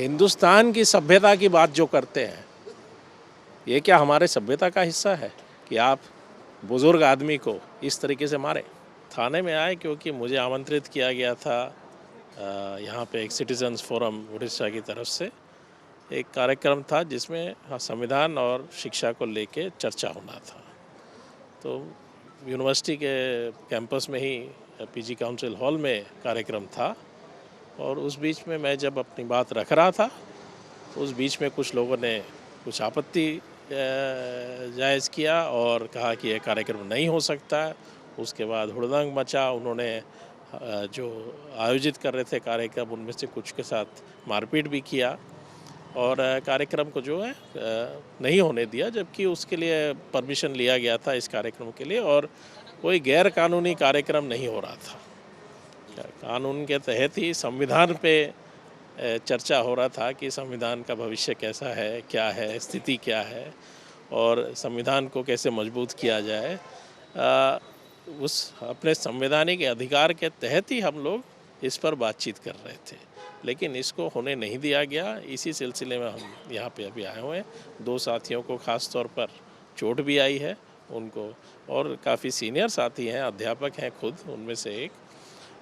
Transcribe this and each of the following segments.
हिंदुस्तान की सभ्यता की बात जो करते हैं, ये क्या हमारे सभ्यता का हिस्सा है कि आप बुज़ुर्ग आदमी को इस तरीके से मारें? थाने में आए क्योंकि मुझे आमंत्रित किया गया था यहाँ पे एक सिटीजन्स फोरम उड़ीसा की तरफ से एक कार्यक्रम था जिसमें संविधान और शिक्षा को लेके चर्चा होना था। तो यूनिवर्सिटी के कैंपस में ही पीजी काउंसिल हॉल में कार्यक्रम था और उस बीच में मैं जब अपनी बात रख रहा था, उस बीच में कुछ लोगों ने कुछ आपत्ति जायज़ किया और कहा कि यह कार्यक्रम नहीं हो सकता है। उसके बाद हुड़दंग मचा। उन्होंने जो आयोजित कर रहे थे कार्यक्रम, उनमें से कुछ के साथ मारपीट भी किया और कार्यक्रम को जो है नहीं होने दिया, जबकि उसके लिए परमिशन लिया गया था इस कार्यक्रम के लिए और कोई गैर कानूनी कार्यक्रम नहीं हो रहा था। कानून के तहत ही संविधान पे चर्चा हो रहा था कि संविधान का भविष्य कैसा है, क्या है, स्थिति क्या है और संविधान को कैसे मजबूत किया जाए। उस अपने संवैधानिक अधिकार के तहत ही हम लोग इस पर बातचीत कर रहे थे, लेकिन इसको होने नहीं दिया गया। इसी सिलसिले में हम यहाँ पे अभी आए हुए हैं। 2 साथियों को ख़ास तौर पर चोट भी आई है उनको, और काफ़ी सीनियर साथी हैं, अध्यापक हैं खुद उनमें से एक,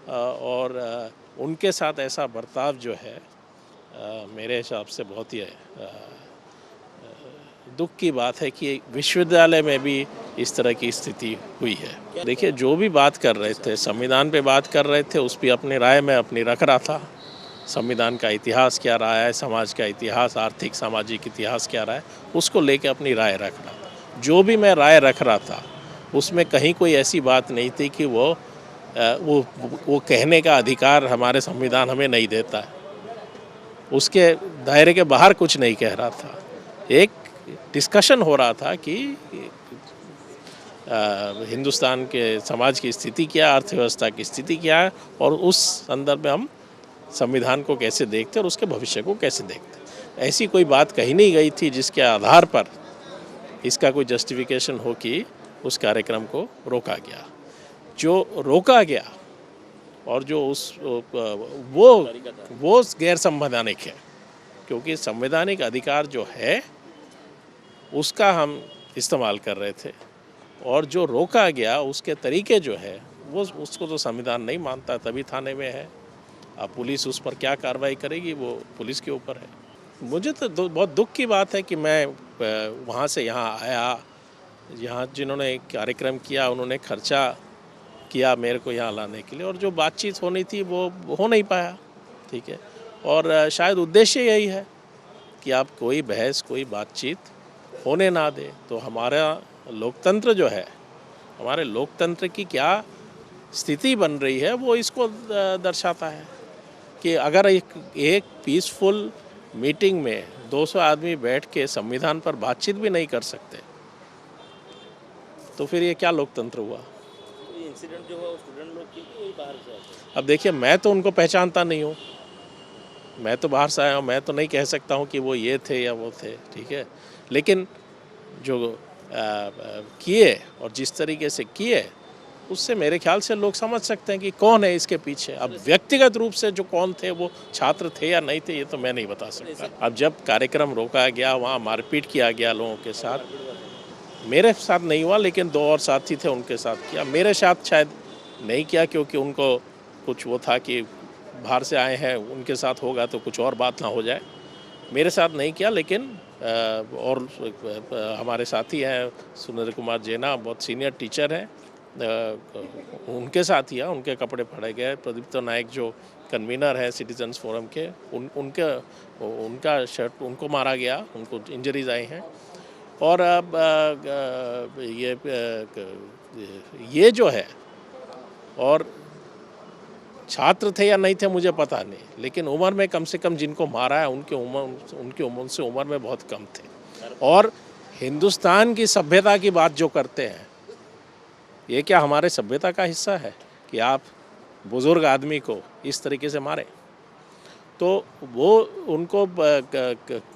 और उनके साथ ऐसा बर्ताव जो है मेरे हिसाब से बहुत ही दुख की बात है कि विश्वविद्यालय में भी इस तरह की स्थिति हुई है। देखिए, जो भी बात कर रहे थे, संविधान पे बात कर रहे थे, उस पर अपनी राय मैं अपनी रख रहा था। संविधान का इतिहास क्या रहा है, समाज का इतिहास, आर्थिक सामाजिक इतिहास क्या रहा है, उसको लेके अपनी राय रख रहा था। जो भी मैं राय रख रहा था उसमें कहीं कोई ऐसी बात नहीं थी कि वो कहने का अधिकार हमारे संविधान हमें नहीं देता है, उसके दायरे के बाहर कुछ नहीं कह रहा था। एक डिस्कशन हो रहा था कि हिंदुस्तान के समाज की स्थिति क्या, अर्थव्यवस्था की स्थिति क्या है और उस संदर्भ में हम संविधान को कैसे देखते और उसके भविष्य को कैसे देखते। ऐसी कोई बात कही नहीं गई थी जिसके आधार पर इसका कोई जस्टिफिकेशन हो कि उस कार्यक्रम को रोका गया। जो रोका गया और जो वो गैर संवैधानिक है, क्योंकि संवैधानिक अधिकार जो है उसका हम इस्तेमाल कर रहे थे और जो रोका गया उसके तरीके जो है वो उसको तो संविधान नहीं मानता, तभी थाने में है। अब पुलिस उस पर क्या कार्रवाई करेगी वो पुलिस के ऊपर है। मुझे तो बहुत दुख की बात है कि मैं वहाँ से यहाँ आया, यहाँ जिन्होंने कार्यक्रम किया उन्होंने खर्चा किया मेरे को यहाँ लाने के लिए, और जो बातचीत होनी थी वो हो नहीं पाया। ठीक है, और शायद उद्देश्य यही है कि आप कोई बहस, कोई बातचीत होने ना दे। तो हमारा लोकतंत्र जो है, हमारे लोकतंत्र की क्या स्थिति बन रही है वो इसको दर्शाता है कि अगर एक पीसफुल मीटिंग में 200 आदमी बैठ के संविधान पर बातचीत भी नहीं कर सकते तो फिर ये क्या लोकतंत्र हुआ। इंसिडेंट जो हुआ स्टूडेंट लोग की बाहर से आए। अब देखिए, मैं तो उनको पहचानता नहीं हूँ, मैं तो बाहर से आया हूँ, मैं तो नहीं कह सकता हूँ कि वो ये थे या वो थे। ठीक है, लेकिन जो किए और जिस तरीके से किए उससे मेरे ख्याल से लोग समझ सकते हैं कि कौन है इसके पीछे। अब व्यक्तिगत रूप से जो कौन थे, वो छात्र थे या नहीं थे, ये तो मैं नहीं बता सकता। अब जब कार्यक्रम रोका गया, वहाँ मारपीट किया गया लोगों के साथ, मेरे साथ नहीं हुआ लेकिन 2 और साथी थे उनके साथ किया। मेरे साथ शायद नहीं किया क्योंकि उनको कुछ वो था कि बाहर से आए हैं, उनके साथ होगा तो कुछ और बात ना हो जाए। मेरे साथ नहीं किया, लेकिन और हमारे साथी हैं सुरेंद्र कुमार जैना, बहुत सीनियर टीचर हैं, उनके साथ किया। उनके कपड़े फाड़े गए। प्रदीप्त नायक जो कन्वीनर है सिटीजन्स फोरम के, उनका शर्ट उनको मारा गया, उनको इंजरीज आई हैं। और अब ये जो है, और छात्र थे या नहीं थे मुझे पता नहीं, लेकिन उम्र में कम से कम जिनको मारा है उनकी उम्र में बहुत कम थे। और हिंदुस्तान की सभ्यता की बात जो करते हैं, ये क्या हमारे सभ्यता का हिस्सा है कि आप बुज़ुर्ग आदमी को इस तरीके से मारें। तो वो उनको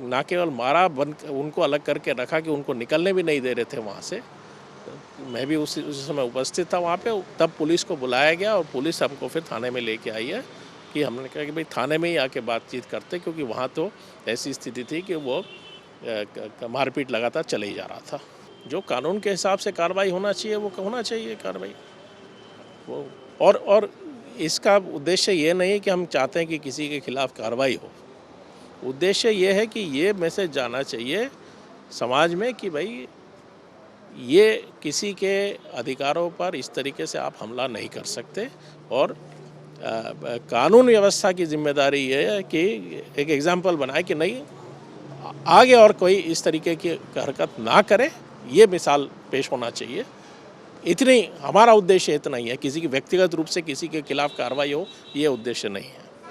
ना केवल मारा, उनको अलग करके रखा कि उनको निकलने भी नहीं दे रहे थे वहाँ से। मैं भी उस समय उपस्थित था वहाँ पे। तब पुलिस को बुलाया गया और पुलिस हमको फिर थाने में लेके आई है कि हमने कहा कि भाई थाने में ही आके बातचीत करते, क्योंकि वहाँ तो ऐसी स्थिति थी कि वो मारपीट लगातार चले ही जा रहा था। जो कानून के हिसाब से कार्रवाई होना चाहिए वो होना चाहिए कार्रवाई वो। और इसका उद्देश्य ये नहीं कि हम चाहते हैं कि किसी के खिलाफ कार्रवाई हो। उद्देश्य ये है कि ये मैसेज जाना चाहिए समाज में कि भाई ये किसी के अधिकारों पर इस तरीके से आप हमला नहीं कर सकते, और कानून व्यवस्था की जिम्मेदारी ये है कि एक एग्जाम्पल बनाए कि नहीं आगे और कोई इस तरीके की हरकत ना करे, ये मिसाल पेश होना चाहिए। इतनी हमारा उद्देश्य इतना ही है, किसी की व्यक्तिगत रूप से किसी के खिलाफ कार्रवाई हो ये उद्देश्य नहीं है।